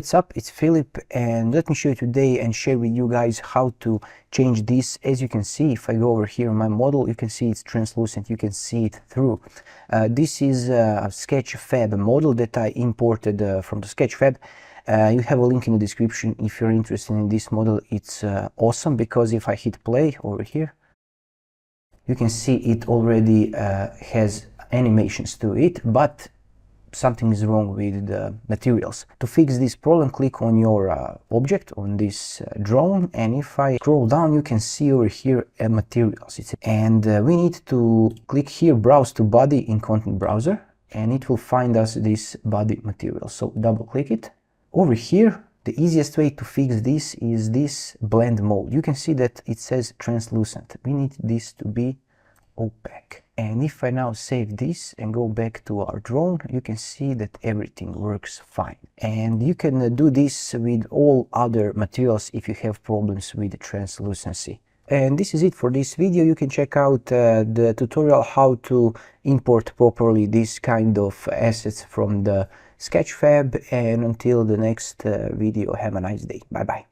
what's up, it's Philip, and let me show you today and share with you guys how to change this. As you can see, if I go over here on my model, you can see it's translucent, you can see it through. This is a Sketchfab model that I imported from the Sketchfab. You have a link in the description if you're interested in this model. It's awesome because if I hit play over here, you can see it already has animations to it, but something is wrong with the materials. To fix this problem, click on your object on this drone, and if I scroll down, you can see over here materials. And we need to click here, browse to body in content browser, and it will find us this body material. So double click it. Over here, the easiest way to fix this is this blend mode. You can see that it says translucent. We need this to be opaque. And if I now save this and go back to our drone, you can see that everything works fine. And you can do this with all other materials if you have problems with translucency. And this is it for this video. You can check out the tutorial how to import properly this kind of assets from the Sketchfab. And until the next video, have a nice day. Bye bye.